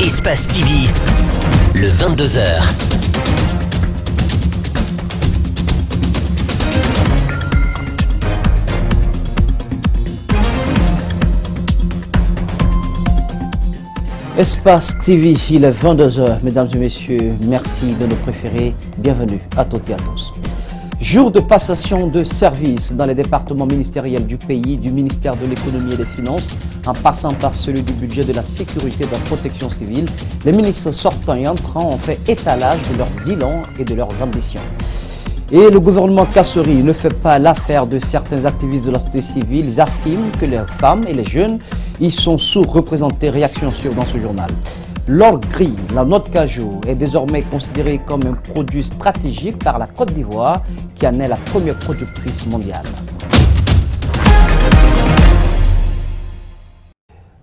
Espace TV, le 22h. Espace TV, il est 22h. Mesdames et messieurs, merci de nous préférer. Bienvenue à toutes et à tous. Jour de passation de services dans les départements ministériels du pays, du ministère de l'économie et des finances, en passant par celui du budget de la sécurité et de la protection civile. Les ministres sortants et entrants ont fait étalage de leur bilan et de leurs ambitions. Et le gouvernement Kassori ne fait pas l'affaire de certains activistes de la société civile. Ils affirment que les femmes et les jeunes y sont sous-représentés. Réaction sur dans ce journal. L'or gris, la noix de cajou, est désormais considérée comme un produit stratégique par la Côte d'Ivoire, qui en est la première productrice mondiale.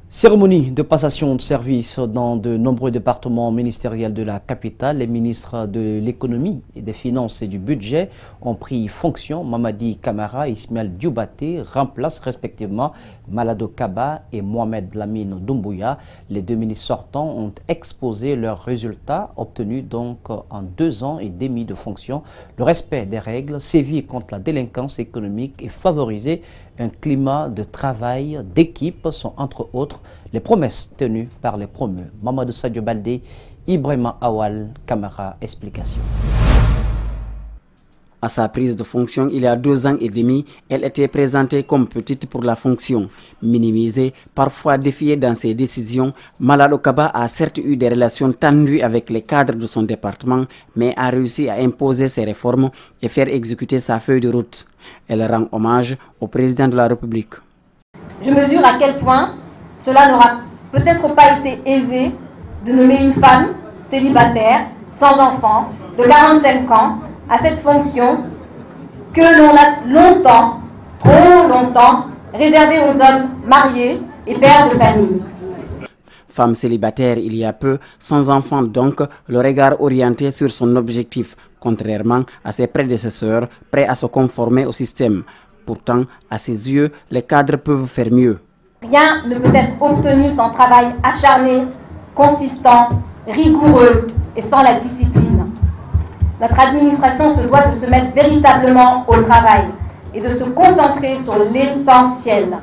Cérémonie de passation de service dans de nombreux départements ministériels de la capitale. Les ministres de l'économie et des finances et du budget ont pris fonction. Mamadi Camara et Ismaël Dioubaté remplacent respectivement Malado Kaba et Mohamed Lamine Doumbouya. Les deux ministres sortants ont exposé leurs résultats obtenus donc en 2 ans et demi de fonction. Le respect des règles, sévir contre la délinquance économique et favoriser un climat de travail d'équipe sont entre autres les promesses tenues par les promus. Mamadou Sadio Baldé, Ibrahima Awal, Camara, explication. À sa prise de fonction il y a 2 ans et demi, elle était présentée comme petite pour la fonction. Minimisée, parfois défiée dans ses décisions, Malado Kaba a certes eu des relations tendues avec les cadres de son département, mais a réussi à imposer ses réformes et faire exécuter sa feuille de route. Elle rend hommage au président de la République. Je mesure à quel point cela n'aura peut-être pas été aisé de nommer une femme célibataire, sans enfant, de 45 ans, à cette fonction que l'on a longtemps, trop longtemps, réservée aux hommes mariés et pères de famille. Femme célibataire il y a peu, sans enfant donc, le regard orienté sur son objectif, contrairement à ses prédécesseurs, prêts à se conformer au système. Pourtant, à ses yeux, les cadres peuvent faire mieux. Rien ne peut être obtenu sans travail acharné, consistant, rigoureux et sans la discipline. Notre administration se doit de se mettre véritablement au travail et de se concentrer sur l'essentiel.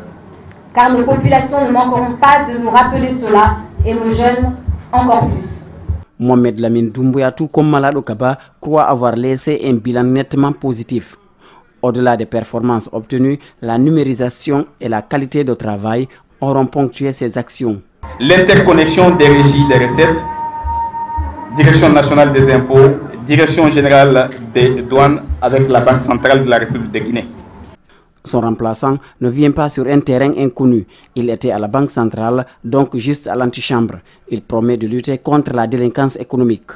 Car nos populations ne manqueront pas de nous rappeler cela et nos jeunes encore plus. Mohamed Lamine Doumbouya, tout comme Malado Kaba, croit avoir laissé un bilan nettement positif. Au-delà des performances obtenues, la numérisation et la qualité de travail auront ponctué ces actions. L'interconnexion des régies des recettes, Direction nationale des impôts, Direction générale des douanes avec la Banque centrale de la République de Guinée. Son remplaçant ne vient pas sur un terrain inconnu. Il était à la Banque centrale, donc juste à l'antichambre. Il promet de lutter contre la délinquance économique.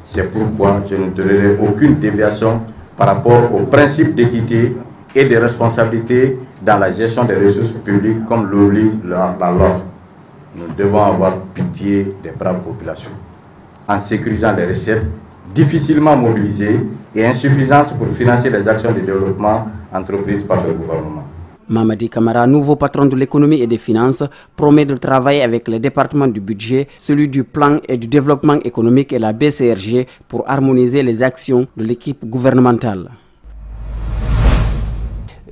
C'est pourquoi je ne tolérerai aucune déviation par rapport au principe d'équité et de responsabilité dans la gestion des ressources publiques comme l'oblige la loi. Nous devons avoir pitié des braves populations en sécurisant les recettes difficilement mobilisées et insuffisantes pour financer les actions de développement entreprises par le gouvernement. Mamadi Camara, nouveau patron de l'économie et des finances, promet de travailler avec les départements du budget, celui du plan et du développement économique et la BCRG pour harmoniser les actions de l'équipe gouvernementale.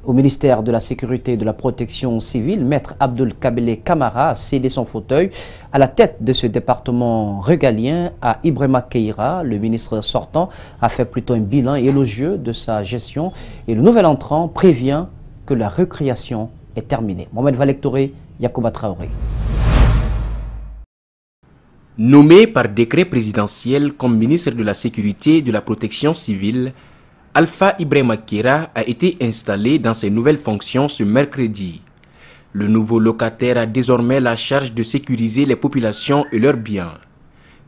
Au ministère de la Sécurité et de la Protection civile, Maître Abdul Kabele Camara a cédé son fauteuil à la tête de ce département régalien à Ibrahima Keïra. Le ministre sortant a fait plutôt un bilan élogieux de sa gestion et le nouvel entrant prévient que la récréation est terminée. Mohamed Valektoré, Yacouba Traoré. Nommé par décret présidentiel comme ministre de la Sécurité et de la Protection civile, Alpha Ibrahima Keïra a été installé dans ses nouvelles fonctions ce mercredi. Le nouveau locataire a désormais la charge de sécuriser les populations et leurs biens.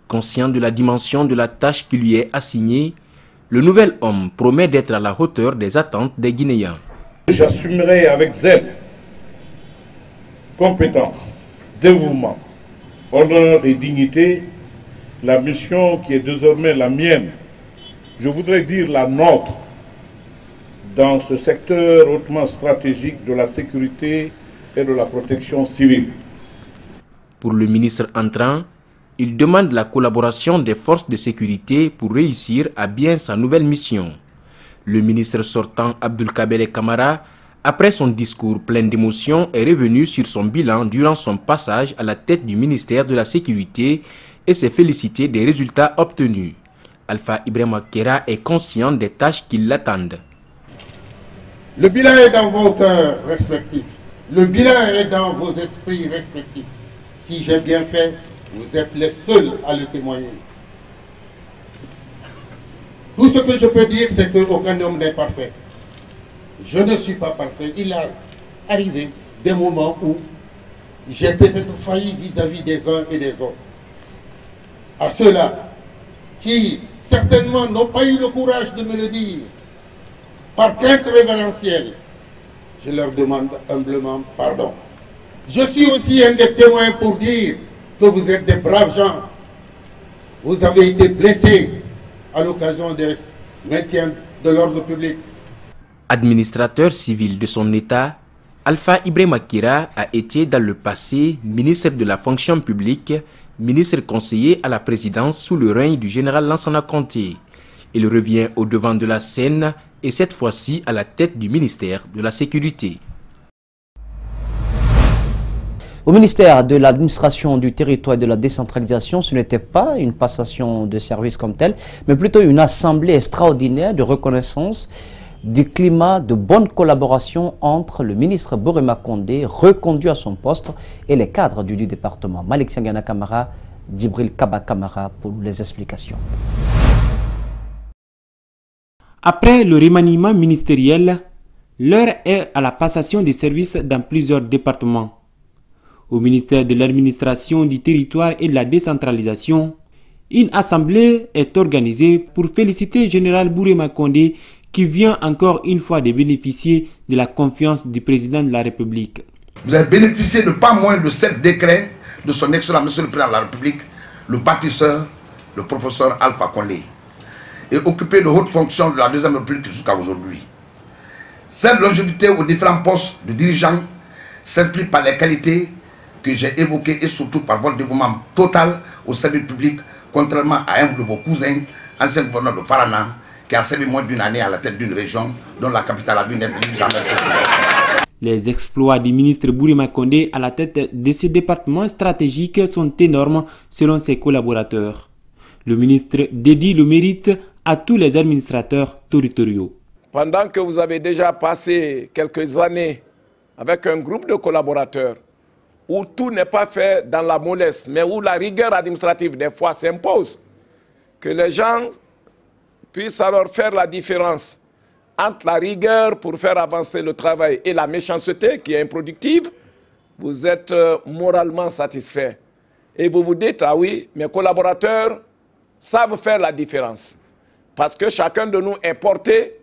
Conscient de la dimension de la tâche qui lui est assignée, le nouvel homme promet d'être à la hauteur des attentes des Guinéens. J'assumerai avec zèle, compétence, dévouement, honneur et dignité la mission qui est désormais la mienne, je voudrais dire la nôtre, dans ce secteur hautement stratégique de la sécurité et de la protection civile. Pour le ministre entrant, Il demande la collaboration des forces de sécurité pour réussir à bien sa nouvelle mission. Le ministre sortant Abdoul Kabele Kamara, après son discours plein d'émotion, est revenu sur son bilan durant son passage à la tête du ministère de la Sécurité et s'est félicité des résultats obtenus. Alpha Ibrahima Kera est conscient des tâches qui l'attendent. Le bilan est dans vos cœurs respectifs. Le bilan est dans vos esprits respectifs. Si j'ai bien fait, vous êtes les seuls à le témoigner. Tout ce que je peux dire, c'est qu'aucun homme n'est parfait. Je ne suis pas parfait. Il a arrivé des moments où j'ai peut-être failli vis-à-vis des uns et des autres. À ceux-là qui certainement n'ont pas eu le courage de me le dire, par crainte révérentielle, je leur demande humblement pardon. Je suis aussi un des témoins pour dire que vous êtes des braves gens. Vous avez été blessés à l'occasion des maintiens de l'ordre public. Administrateur civil de son État, Alpha Ibrahima Kera a été dans le passé ministre de la fonction publique, ministre conseiller à la présidence sous le règne du général Lansana Conté. Il revient au devant de la scène et cette fois-ci à la tête du ministère de la Sécurité. Au ministère de l'administration du territoire et de la décentralisation, ce n'était pas une passation de service comme telle, mais plutôt une assemblée extraordinaire de reconnaissance du climat de bonne collaboration entre le ministre Burema Condé, reconduit à son poste, et les cadres du département. Malik Sangana Kamara, Djibril Kaba Kamara pour les explications. Après le remaniement ministériel, l'heure est à la passation des services dans plusieurs départements. Au ministère de l'administration du territoire et de la décentralisation, une assemblée est organisée pour féliciter Général Burema Condé qui vient encore une fois de bénéficier de la confiance du président de la République. Vous avez bénéficié de pas moins de 7 décrets de son excellent Monsieur le Président de la République, le bâtisseur, le professeur Alpha Condé, et occupé de hautes fonctions de la Deuxième République jusqu'à aujourd'hui. Cette longévité aux différents postes de dirigeants s'explique par les qualités que j'ai évoquées et surtout par votre dévouement total au service public, contrairement à un de vos cousins, ancien gouverneur de Farana, qui a servi moins d'une année à la tête d'une région dont la capitale a vu naître jamais. Les exploits du ministre Burema Condé à la tête de ce département stratégique sont énormes selon ses collaborateurs. Le ministre dédie le mérite à tous les administrateurs territoriaux. Pendant que vous avez déjà passé quelques années avec un groupe de collaborateurs où tout n'est pas fait dans la mollesse, mais où la rigueur administrative des fois s'impose, que les gens puissent alors faire la différence entre la rigueur pour faire avancer le travail et la méchanceté qui est improductive, vous êtes moralement satisfait. Et vous vous dites, ah oui, mes collaborateurs savent faire la différence. Parce que chacun de nous est porté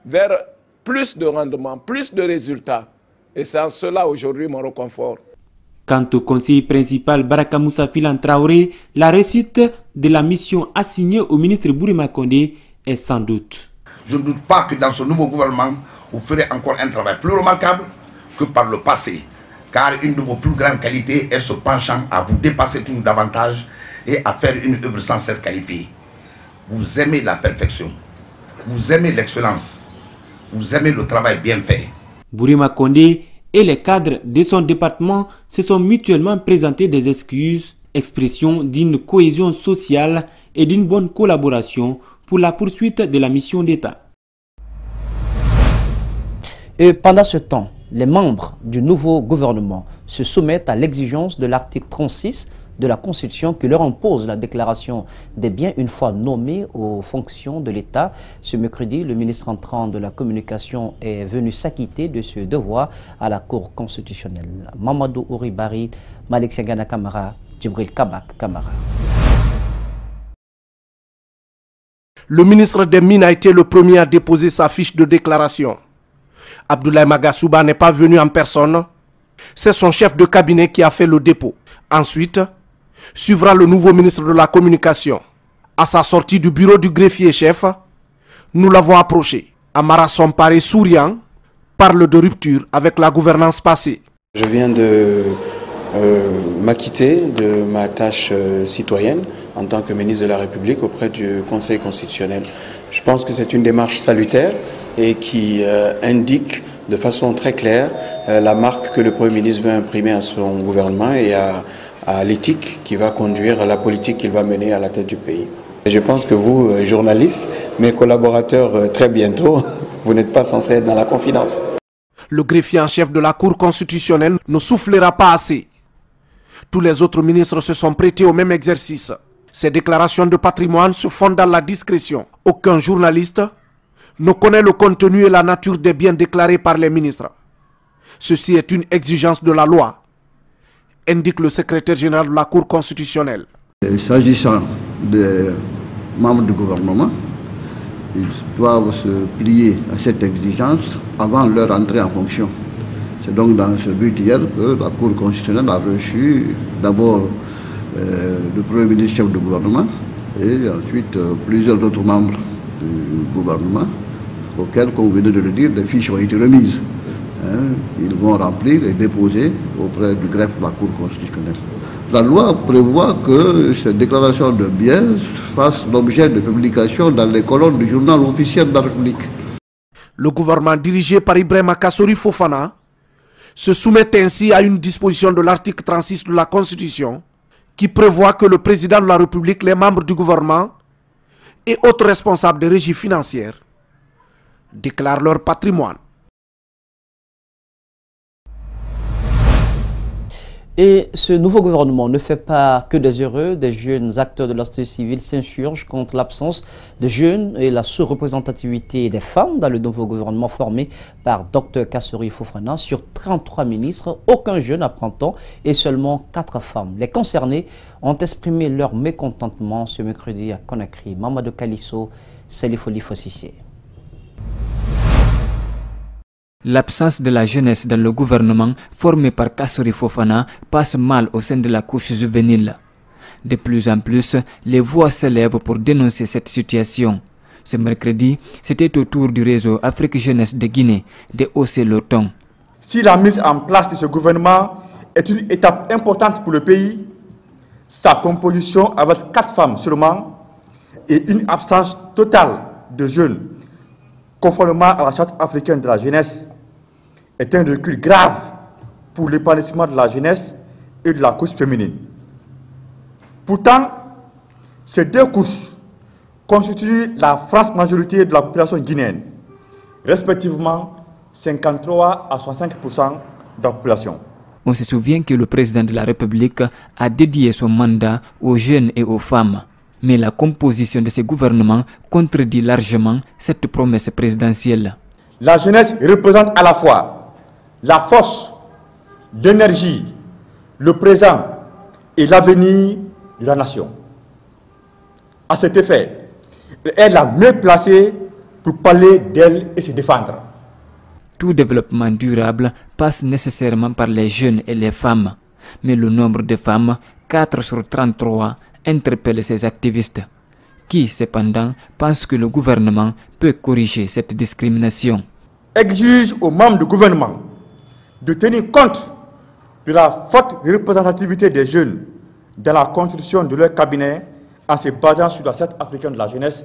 vers plus de rendement, plus de résultats. Et c'est en cela aujourd'hui mon réconfort. Quant au conseiller principal Baraka Moussa Filan Traoré, la réussite de la mission assignée au ministre Burema Condé est sans doute. Je ne doute pas que dans ce nouveau gouvernement, vous ferez encore un travail plus remarquable que par le passé. Car une de vos plus grandes qualités est ce penchant à vous dépasser toujours davantage et à faire une œuvre sans cesse qualifiée. Vous aimez la perfection, vous aimez l'excellence, vous aimez le travail bien fait. Burema Condé et les cadres de son département se sont mutuellement présentés des excuses, expression d'une cohésion sociale et d'une bonne collaboration pour la poursuite de la mission d'État. Et pendant ce temps, les membres du nouveau gouvernement se soumettent à l'exigence de l'article 36 de la Constitution qui leur impose la déclaration des biens une fois nommés aux fonctions de l'État. Ce mercredi, le ministre entrant de la Communication est venu s'acquitter de ce devoir à la Cour constitutionnelle. Mamadou Ouribari, Malik Sangana Kamara, Djibril Kabak Kamara. Le ministre des Mines a été le premier à déposer sa fiche de déclaration. Abdoulaye Magasouba n'est pas venu en personne. C'est son chef de cabinet qui a fait le dépôt. Ensuite, suivra le nouveau ministre de la Communication. À sa sortie du bureau du greffier-chef, nous l'avons approché. Amara Sompare, souriant, parle de rupture avec la gouvernance passée. Je viens de m'acquitter de ma tâche citoyenne en tant que ministre de la République auprès du Conseil constitutionnel. Je pense que c'est une démarche salutaire et qui indique de façon très claire la marque que le Premier ministre veut imprimer à son gouvernement et à l'éthique qui va conduire la politique qu'il va mener à la tête du pays. Et je pense que vous, journalistes, mes collaborateurs très bientôt, vous n'êtes pas censés être dans la confidence. Le greffier en chef de la Cour constitutionnelle ne soufflera pas assez. Tous les autres ministres se sont prêtés au même exercice. Ces déclarations de patrimoine se font dans la discrétion. Aucun journaliste ne connaît le contenu et la nature des biens déclarés par les ministres. Ceci est une exigence de la loi, indique le secrétaire général de la Cour constitutionnelle. S'agissant des membres du gouvernement, ils doivent se plier à cette exigence avant leur entrée en fonction. C'est donc dans ce but hier que la Cour constitutionnelle a reçu d'abord le Premier ministre chef du gouvernement et ensuite plusieurs autres membres du gouvernement auxquels, comme vous venez de le dire, des fiches ont été remises. Ils vont remplir et déposer auprès du greffe de la Cour constitutionnelle. La loi prévoit que ces déclarations de biens fassent l'objet de publication dans les colonnes du journal officiel de la République. Le gouvernement dirigé par Ibrahima Kassori Fofana se soumet ainsi à une disposition de l'article 36 de la Constitution qui prévoit que le président de la République, les membres du gouvernement et autres responsables des régies financières déclarent leur patrimoine. Et ce nouveau gouvernement ne fait pas que des heureux. Des jeunes acteurs de la société civile s'insurgent contre l'absence de jeunes et la sous-représentativité des femmes dans le nouveau gouvernement formé par Dr Kassori Fofana. Sur 33 ministres, aucun jeune à 30 ans et seulement 4 femmes. Les concernés ont exprimé leur mécontentement ce mercredi à Conakry. Mamadou Kalisso, Salifoli Fossissé. L'absence de la jeunesse dans le gouvernement formé par Kassori Fofana passe mal au sein de la couche juvénile. De plus en plus, les voix s'élèvent pour dénoncer cette situation. Ce mercredi, c'était au tour du réseau Afrique Jeunesse de Guinée de hausser le ton. Si la mise en place de ce gouvernement est une étape importante pour le pays, sa composition avec 4 femmes seulement et une absence totale de jeunes, conformément à la charte africaine de la jeunesse, est un recul grave pour l'épanouissement de la jeunesse et de la couche féminine. Pourtant, ces 2 couches constituent la franche majorité de la population guinéenne, respectivement 53 à 65% de la population. On se souvient que le président de la République a dédié son mandat aux jeunes et aux femmes. Mais la composition de ce gouvernement contredit largement cette promesse présidentielle. La jeunesse représente à la fois la force, l'énergie, le présent et l'avenir de la nation. À cet effet, elle est la mieux placée pour parler d'elle et se défendre. Tout développement durable passe nécessairement par les jeunes et les femmes. Mais le nombre de femmes, 4 sur 33, interpelle ces activistes, qui cependant pensent que le gouvernement peut corriger cette discrimination. Exige aux membres du gouvernement de tenir compte de la forte représentativité des jeunes dans la construction de leur cabinet en se basant sur la charte africaine de la jeunesse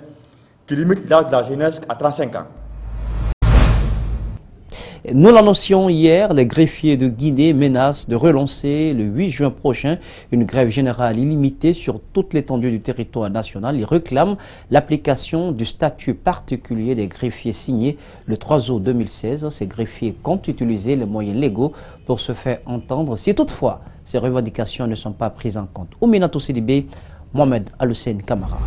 qui limite l'âge de la jeunesse à 35 ans. Nous l'annoncions hier, les greffiers de Guinée menacent de relancer le 8 juin prochain une grève générale illimitée sur toute l'étendue du territoire national. Ils réclament l'application du statut particulier des greffiers signé le 3 août 2016. Ces greffiers comptent utiliser les moyens légaux pour se faire entendre si toutefois ces revendications ne sont pas prises en compte. Ouminatou Sidibé, Mohamed Aloussène Kamara.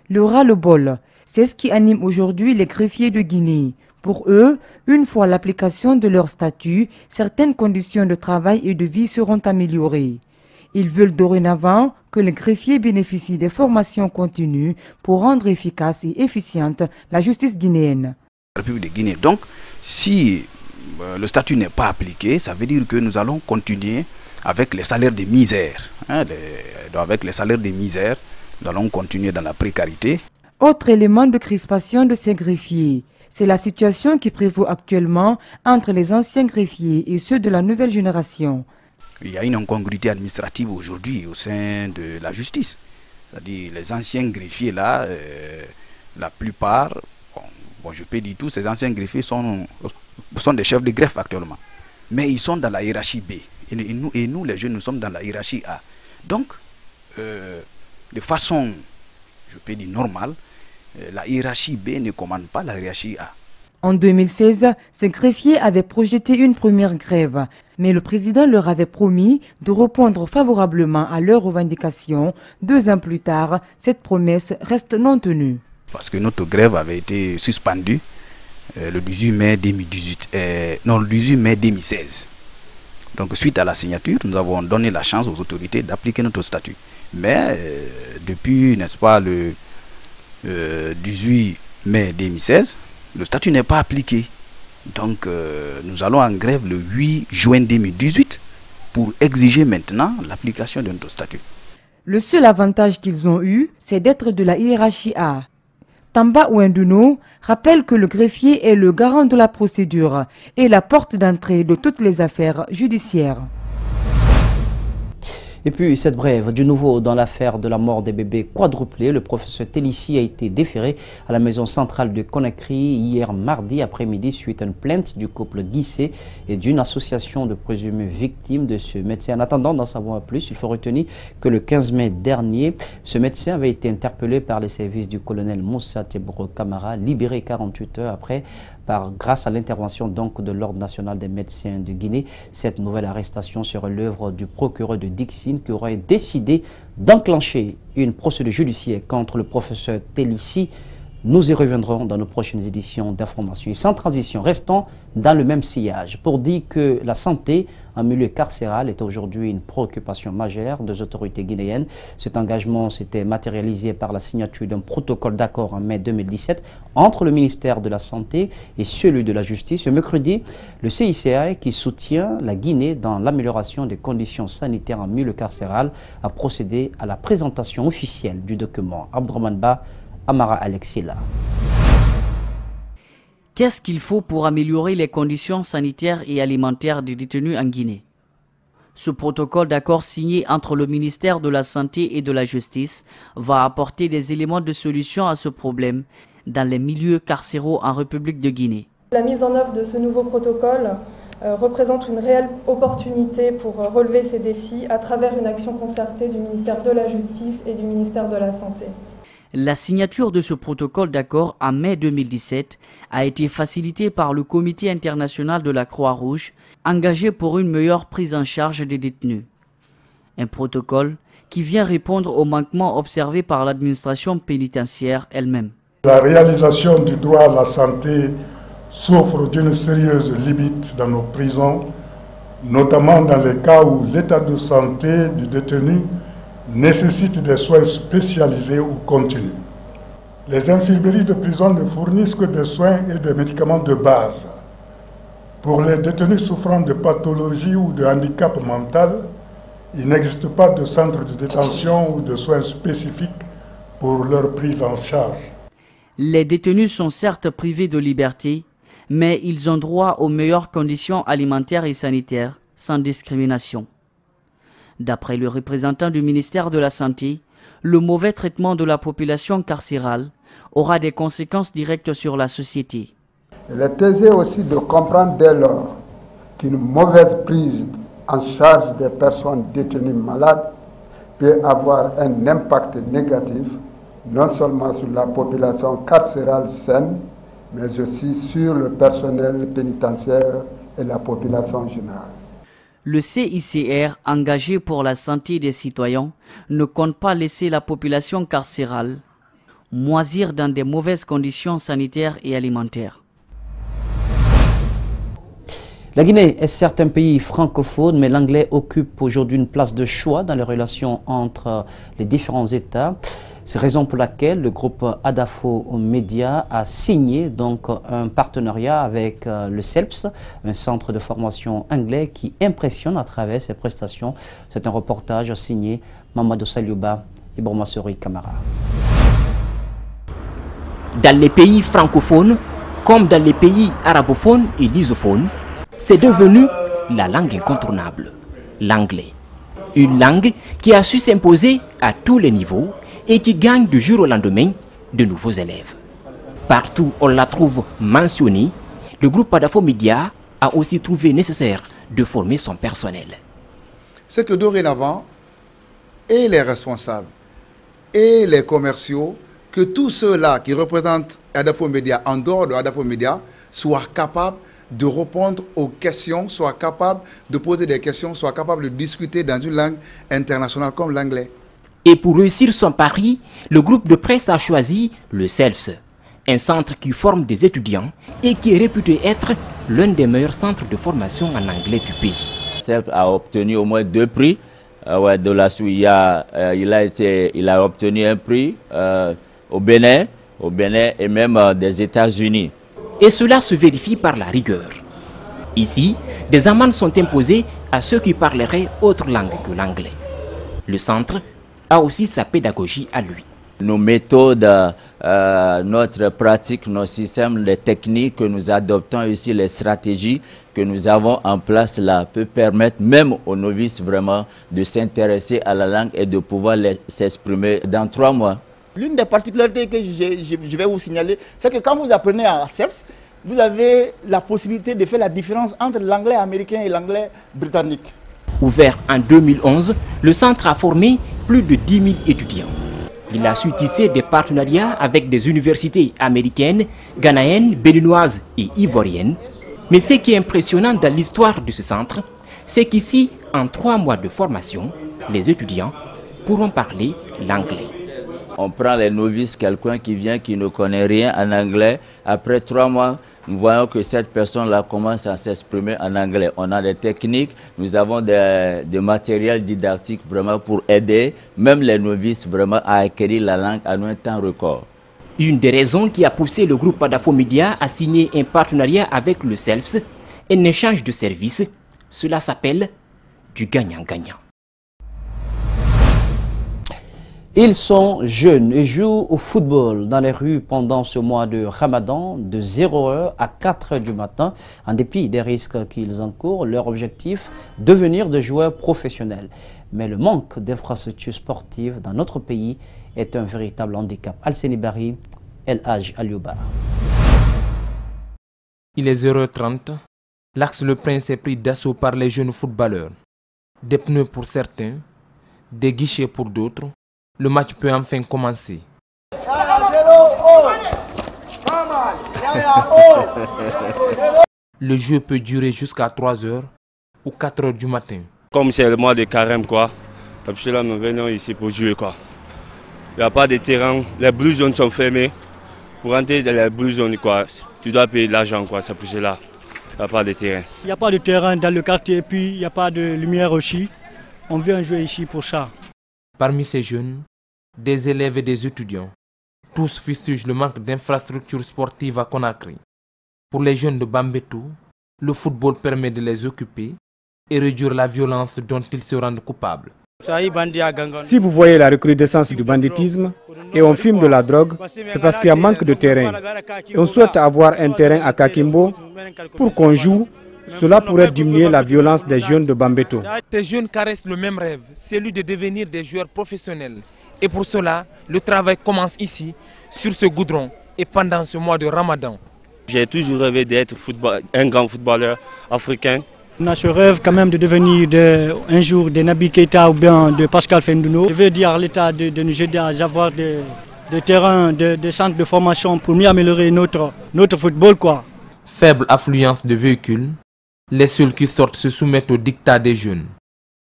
Le ras-le-bol, c'est ce qui anime aujourd'hui les greffiers de Guinée. Pour eux, une fois l'application de leur statut, certaines conditions de travail et de vie seront améliorées. Ils veulent dorénavant que les greffiers bénéficient des formations continues pour rendre efficace et efficiente la justice guinéenne. La République de Guinée. Donc, si le statut n'est pas appliqué, ça veut dire que nous allons continuer avec les salaires de misère. Avec les salaires de misère, nous allons continuer dans la précarité. Autre élément de crispation de ces greffiers, C'est la situation qui prévaut actuellement entre les anciens greffiers et ceux de la nouvelle génération. Il y a une incongruité administrative aujourd'hui au sein de la justice. C'est-à-dire les anciens greffiers là, la plupart, bon, je peux dire tous ces anciens greffiers sont des chefs de greffe actuellement. Mais ils sont dans la hiérarchie B. Et nous les jeunes, nous sommes dans la hiérarchie A. Donc, de façon, je peux dire normale, la hiérarchie B ne commande pas la hiérarchie A. En 2016, ces greffiers avaient projeté une première grève, mais le président leur avait promis de répondre favorablement à leurs revendications. 2 ans plus tard, cette promesse reste non tenue. Parce que notre grève avait été suspendue le 18 mai 2018, le 18 mai 2016. Donc suite à la signature, nous avons donné la chance aux autorités d'appliquer notre statut. Mais depuis, n'est-ce pas, le 18 mai 2016, le statut n'est pas appliqué. Donc nous allons en grève le 8 juin 2018 pour exiger maintenant l'application de notre statut. Le seul avantage qu'ils ont eu, c'est d'être de la hiérarchie A. Tamba Ouenduno rappelle que le greffier est le garant de la procédure et la porte d'entrée de toutes les affaires judiciaires. Et puis cette brève, du nouveau dans l'affaire de la mort des bébés quadruplés, le professeur Télissi a été déféré à la maison centrale de Conakry hier mardi après-midi suite à une plainte du couple Guissé et d'une association de présumées victimes de ce médecin. En attendant d'en savoir plus, il faut retenir que le 15 mai dernier, ce médecin avait été interpellé par les services du colonel Moussa Tebro Camara, libéré 48 heures après grâce à l'intervention donc de l'Ordre national des médecins de Guinée. Cette nouvelle arrestation serait l'œuvre du procureur de Dixine qui aurait décidé d'enclencher une procédure judiciaire contre le professeur Télissi. Nous y reviendrons dans nos prochaines éditions d'information. Et sans transition, restons dans le même sillage pour dire que la santé en milieu carcéral est aujourd'hui une préoccupation majeure des autorités guinéennes. Cet engagement s'était matérialisé par la signature d'un protocole d'accord en mai 2017 entre le ministère de la Santé et celui de la Justice. Ce mercredi, le CICA, qui soutient la Guinée dans l'amélioration des conditions sanitaires en milieu carcéral, a procédé à la présentation officielle du document. Abdourahmane Ba, Amara Alexila. Qu'est-ce qu'il faut pour améliorer les conditions sanitaires et alimentaires des détenus en Guinée? Ce protocole d'accord signé entre le ministère de la Santé et de la Justice va apporter des éléments de solution à ce problème dans les milieux carcéraux en République de Guinée. La mise en œuvre de ce nouveau protocole représente une réelle opportunité pour relever ces défis à travers une action concertée du ministère de la Justice et du ministère de la Santé. La signature de ce protocole d'accord en mai 2017 a été facilitée par le Comité international de la Croix-Rouge, engagé pour une meilleure prise en charge des détenus. Un protocole qui vient répondre aux manquements observés par l'administration pénitentiaire elle-même. La réalisation du droit à la santé souffre d'une sérieuse limite dans nos prisons, notamment dans les cas où l'état de santé du détenu nécessite des soins spécialisés ou continus. Les infirmeries de prison ne fournissent que des soins et des médicaments de base. Pour les détenus souffrant de pathologies ou de handicap mental, il n'existe pas de centre de détention ou de soins spécifiques pour leur prise en charge. Les détenus sont certes privés de liberté, mais ils ont droit aux meilleures conditions alimentaires et sanitaires, sans discrimination. D'après le représentant du ministère de la Santé, le mauvais traitement de la population carcérale aura des conséquences directes sur la société. Il est aisé aussi de comprendre dès lors qu'une mauvaise prise en charge des personnes détenues malades peut avoir un impact négatif non seulement sur la population carcérale saine, mais aussi sur le personnel pénitentiaire et la population générale. Le CICR, engagé pour la santé des citoyens, ne compte pas laisser la population carcérale moisir dans des mauvaises conditions sanitaires et alimentaires. La Guinée est certes un pays francophone, mais l'anglais occupe aujourd'hui une place de choix dans les relations entre les différents États. C'est la raison pour laquelle le groupe Adafo Media a signé donc un partenariat avec le CELPS, un centre de formation anglais qui impressionne à travers ses prestations. C'est un reportage signé Mamadou Saliouba et Bormasori Camara. Dans les pays francophones, Comme dans les pays arabophones et lusophones, c'est devenu la langue incontournable, l'anglais. Une langue qui a su s'imposer à tous les niveaux et qui gagne du jour au lendemain de nouveaux élèves. Partout on la trouve mentionnée, le groupe Adafo Media a aussi trouvé nécessaire de former son personnel. C'est que dorénavant, et les responsables, et les commerciaux, que tous ceux-là qui représentent Adafo Media en dehors de Adafo Media soient capables de répondre aux questions, soient capables de poser des questions, soient capables de discuter dans une langue internationale comme l'anglais. Et pour réussir son pari, le groupe de presse a choisi le CELFS, un centre qui forme des étudiants et qui est réputé être l'un des meilleurs centres de formation en anglais du pays. CELFS a obtenu au moins 2 prix. De la Suisse, il a obtenu un prix au Bénin et même des États-Unis. Et cela se vérifie par la rigueur. Ici, des amendes sont imposées à ceux qui parleraient autre langue que l'anglais. Le centre a aussi sa pédagogie à lui. Nos méthodes, notre pratique, nos systèmes, les techniques que nous adoptons ici, les stratégies que nous avons en place là, peut permettre même aux novices vraiment de s'intéresser à la langue et de pouvoir s'exprimer dans 3 mois. L'une des particularités que je vais vous signaler, c'est que quand vous apprenez à CELFS, vous avez la possibilité de faire la différence entre l'anglais américain et l'anglais britannique. Ouvert en 2011, le centre a formé plus de 10 000 étudiants. Il a su tisser des partenariats avec des universités américaines, ghanéennes, béninoises et ivoiriennes. Mais ce qui est impressionnant dans l'histoire de ce centre, c'est qu'ici, en 3 mois de formation, les étudiants pourront parler l'anglais. On prend les novices, quelqu'un qui vient, qui ne connaît rien en anglais. Après 3 mois, nous voyons que cette personne-là commence à s'exprimer en anglais. On a des techniques, nous avons des matériels didactiques vraiment pour aider même les novices vraiment à acquérir la langue en un temps record. Une des raisons qui a poussé le groupe Adafo Media à signer un partenariat avec le CELFS, un échange de services, cela s'appelle du gagnant-gagnant. Ils sont jeunes et jouent au football dans les rues pendant ce mois de Ramadan de 0h à 4h du matin. En dépit des risques qu'ils encourent, leur objectif, devenir des joueurs professionnels. Mais le manque d'infrastructures sportives dans notre pays est un véritable handicap. Alseni Bari, El Haj Aliouba. Il est 0h30. L'Axe Le Prince est pris d'assaut par les jeunes footballeurs. Des pneus pour certains, des guichets pour d'autres. Le match peut enfin commencer. Le jeu peut durer jusqu'à 3h ou 4h du matin. Comme c'est le mois de carême, quoi. Là, nous venons ici pour jouer, quoi. Il n'y a pas de terrain, les Blue Zones sont fermées. Pour entrer dans les Blue Zones, quoi, tu dois payer de l'argent, quoi. C'est pour cela. Il n'y a pas de terrain. Il n'y a pas de terrain dans le quartier et puis il n'y a pas de lumière aussi. On vient jouer ici pour ça. Parmi ces jeunes, des élèves et des étudiants, tous fustigent le manque d'infrastructures sportives à Conakry. Pour les jeunes de Bambeto, le football permet de les occuper et réduire la violence dont ils se rendent coupables. Si vous voyez la recrudescence du banditisme et on filme de la drogue, c'est parce qu'il y a manque de terrain. Et on souhaite avoir un terrain à Kakimbo pour qu'on joue. Cela pourrait diminuer la violence des jeunes de Bambeto. Ces jeunes caressent le même rêve, celui de devenir des joueurs professionnels. Et pour cela, le travail commence ici, sur ce goudron et pendant ce mois de Ramadan. J'ai toujours rêvé d'être un grand footballeur africain. On a ce rêve quand même de devenir un jour de Nabi Keita ou bien de Pascal Fendouno. Je veux dire à l'État de nous aider à avoir des terrains, des centres de formation pour mieux améliorer notre football, quoi. Faible affluence de véhicules. Les seuls qui sortent se soumettent au dictat des jeunes.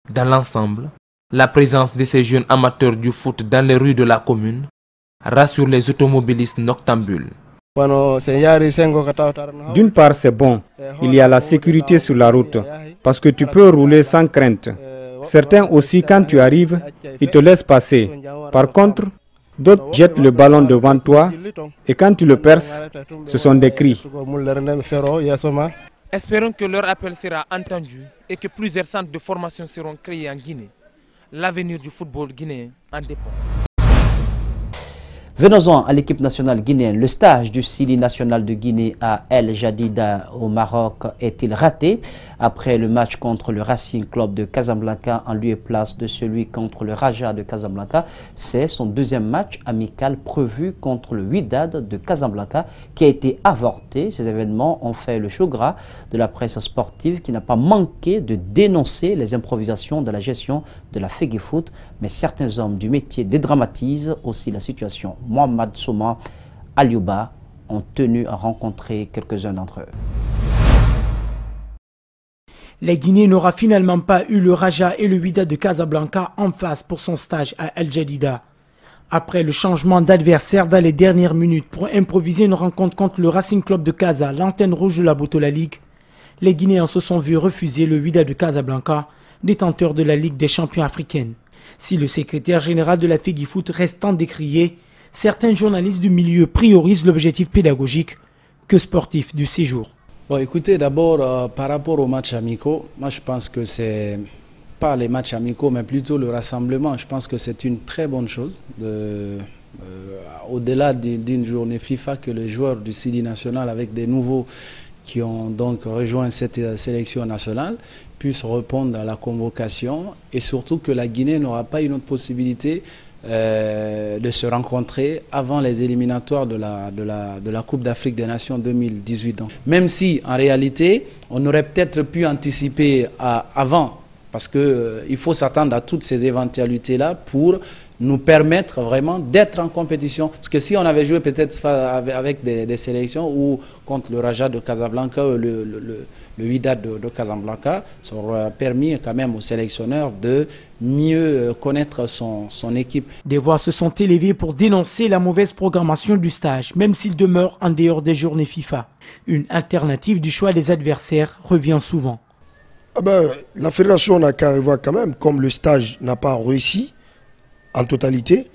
Dans l'ensemble, la présence de ces jeunes amateurs du foot dans les rues de la commune rassure les automobilistes noctambules. D'une part, c'est bon. Il y a la sécurité sur la route parce que tu peux rouler sans crainte. Certains aussi, quand tu arrives, ils te laissent passer. Par contre, d'autres jettent le ballon devant toi et quand tu le perces, ce sont des cris. Espérons que leur appel sera entendu et que plusieurs centres de formation seront créés en Guinée. L'avenir du football guinéen en dépend. Venons-en à l'équipe nationale guinéenne. Le stage du Sili national de Guinée à El Jadida au Maroc est-il raté? Après le match contre le Racing Club de Casablanca en lieu et place de celui contre le Raja de Casablanca, c'est son deuxième match amical prévu contre le Wydad de Casablanca qui a été avorté. Ces événements ont fait le show gras de la presse sportive qui n'a pas manqué de dénoncer les improvisations de la gestion de la Feguefoot, mais certains hommes du métier dédramatisent aussi la situation. Mohamed Souma, Aliouba ont tenu à rencontrer quelques-uns d'entre eux. La Guinée n'aura finalement pas eu le Raja et le Wydad de Casablanca en face pour son stage à El Jadida. Après le changement d'adversaire dans les dernières minutes pour improviser une rencontre contre le Racing Club de Casa, l'antenne rouge de la Botola League, les Guinéens se sont vus refuser le Wydad de Casablanca, détenteur de la Ligue des champions africaine. Si le secrétaire général de la Feguefoot reste tant décrié, certains journalistes du milieu priorisent l'objectif pédagogique que sportif du séjour. Bon, écoutez, d'abord, par rapport aux matchs amicaux, moi je pense que c'est pas les matchs amicaux, mais plutôt le rassemblement. Je pense que c'est une très bonne chose, au-delà d'une journée FIFA, que les joueurs du Sili national, avec des nouveaux qui ont donc rejoint cette sélection nationale, puissent répondre à la convocation, et surtout que la Guinée n'aura pas une autre possibilité de se rencontrer avant les éliminatoires de la Coupe d'Afrique des Nations 2018. Donc, même si, en réalité, on aurait peut-être pu anticiper avant, parce qu'il faut s'attendre à toutes ces éventualités-là pour nous permettre vraiment d'être en compétition. Parce que si on avait joué peut-être avec des sélections ou contre le Raja de Casablanca ou le Wydad de Casablanca, ça aurait permis quand même aux sélectionneurs de mieux connaître son équipe. Des voix se sont élevées pour dénoncer la mauvaise programmation du stage, même s'il demeure en dehors des journées FIFA. Une alternative du choix des adversaires revient souvent. La fédération n'a qu'à revoir quand même, comme le stage n'a pas réussi en totalité,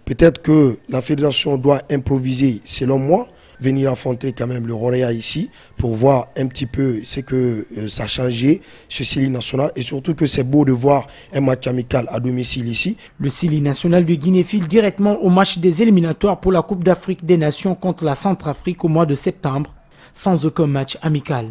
peut-être que la fédération doit improviser, selon moi, venir affronter quand même le Roréa ici pour voir un petit peu ce que ça a changé ce Sili national, et surtout que c'est beau de voir un match amical à domicile ici. Le Sili national de Guinée file directement au match des éliminatoires pour la Coupe d'Afrique des Nations contre la Centrafrique au mois de septembre, sans aucun match amical.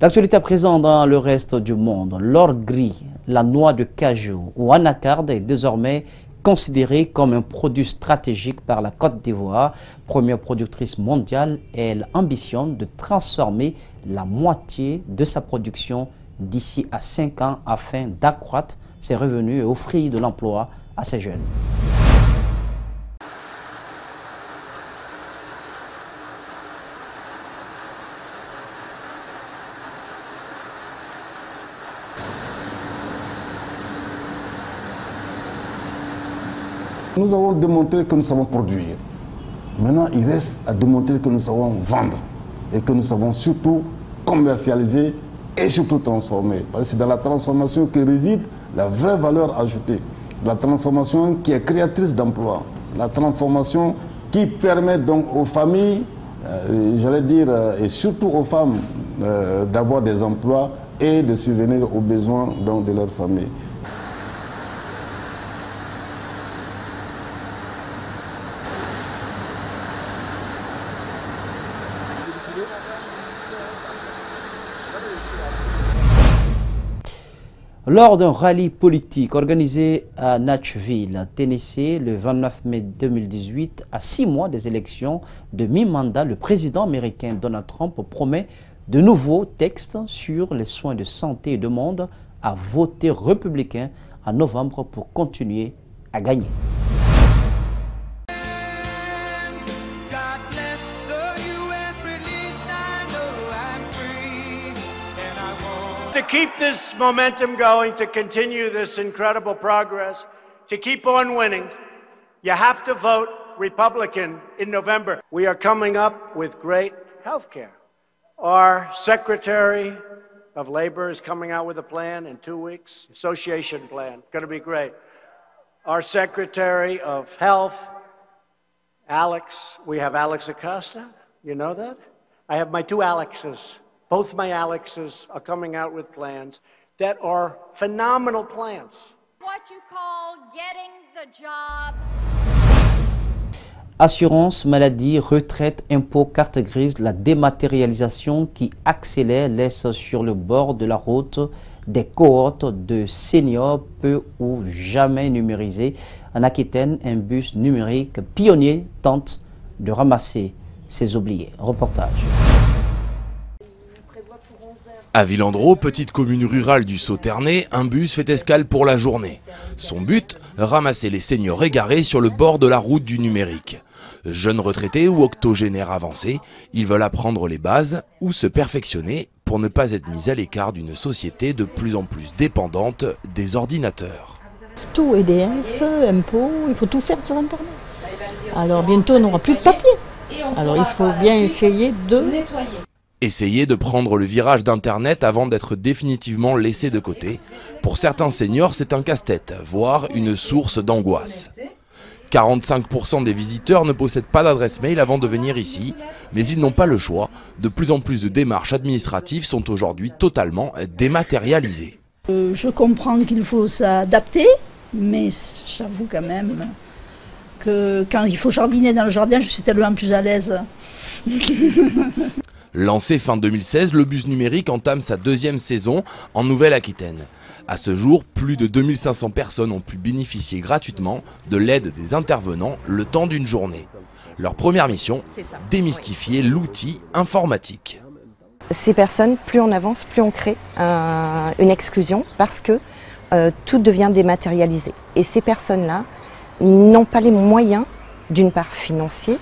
L'actualité à présent dans le reste du monde. L'or gris, la noix de cajou ou anacarde est désormais considérée comme un produit stratégique par la Côte d'Ivoire. Première productrice mondiale, elle ambitionne de transformer la moitié de sa production d'ici à 5 ans afin d'accroître ses revenus et offrir de l'emploi à ses jeunes. Nous avons démontré que nous savons produire. Maintenant, il reste à démontrer que nous savons vendre et que nous savons surtout commercialiser et surtout transformer. Parce que c'est dans la transformation que réside la vraie valeur ajoutée. La transformation qui est créatrice d'emplois. C'est la transformation qui permet donc aux familles, j'allais dire, et surtout aux femmes, d'avoir des emplois et de subvenir aux besoins donc, de leur famille. Lors d'un rallye politique organisé à Nashville, Tennessee, le 29 mai 2018, à 6 mois des élections de mi-mandat, le président américain Donald Trump promet de nouveaux textes sur les soins de santé et demande à voter républicain en novembre pour continuer à gagner. To keep this momentum going, to continue this incredible progress, to keep on winning, you have to vote Republican in November. We are coming up with great health care. Our Secretary of Labor is coming out with a plan in 2 weeks, association plan, going to be great. Our Secretary of Health, Alex, we have Alex Acosta, you know that? I have my 2 Alexes. Both my Alexes are coming out with plans. that are phenomenal plants. What you call getting the job. Assurance, maladie, retraite, impôts, carte grise, la dématérialisation qui accélère laisse sur le bord de la route des cohortes de seniors peu ou jamais numérisés. En Aquitaine, un bus numérique pionnier tente de ramasser ses oubliés. Reportage. À Villandreau, petite commune rurale du Sauternais, un bus fait escale pour la journée. Son but, ramasser les seniors égarés sur le bord de la route du numérique. Jeunes retraités ou octogénaires avancés, ils veulent apprendre les bases ou se perfectionner pour ne pas être mis à l'écart d'une société de plus en plus dépendante des ordinateurs. Tout, EDF, impôts, il faut tout faire sur Internet. Alors bientôt on n'aura plus de papier. Alors il faut bien essayer de nettoyer. Essayer de prendre le virage d'Internet avant d'être définitivement laissé de côté. Pour certains seniors, c'est un casse-tête, voire une source d'angoisse. 45% des visiteurs ne possèdent pas d'adresse mail avant de venir ici, mais ils n'ont pas le choix. De plus en plus de démarches administratives sont aujourd'hui totalement dématérialisées. Je comprends qu'il faut s'adapter, mais j'avoue quand même que quand il faut jardiner dans le jardin, je suis tellement plus à l'aise. Lancé fin 2016, le bus numérique entame sa deuxième saison en Nouvelle-Aquitaine. À ce jour, plus de 2500 personnes ont pu bénéficier gratuitement de l'aide des intervenants le temps d'une journée. Leur première mission, démystifier l'outil informatique. Ces personnes, plus on avance, plus on crée une exclusion parce que tout devient dématérialisé. Et ces personnes-là n'ont pas les moyens, d'une part financiers,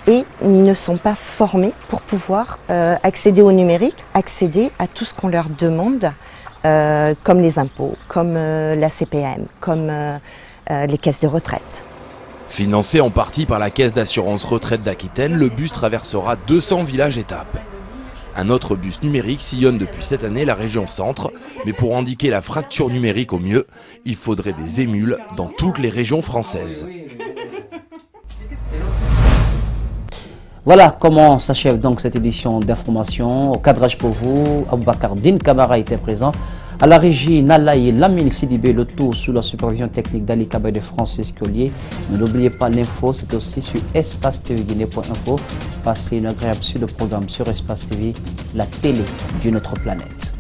et ne sont pas formés pour pouvoir accéder au numérique, accéder à tout ce qu'on leur demande, comme les impôts, comme la CPM, comme les caisses de retraite. Financé en partie par la Caisse d'assurance retraite d'Aquitaine, le bus traversera 200 villages-étapes. Un autre bus numérique sillonne depuis cette année la région centre, mais pour indiquer la fracture numérique au mieux, il faudrait des émules dans toutes les régions françaises. Voilà comment s'achève donc cette édition d'information. Au cadrage pour vous, Aboubakar Din Kamara était présent. À la régie, Nalaï Lamine Sidibé, le tout sous la supervision technique d'Ali Kabay de Francis Collier. N'oubliez pas l'info, c'est aussi sur espace-tv-guinée.info. Passez une agréable suite de programme sur Espace TV, la télé d'une autre planète.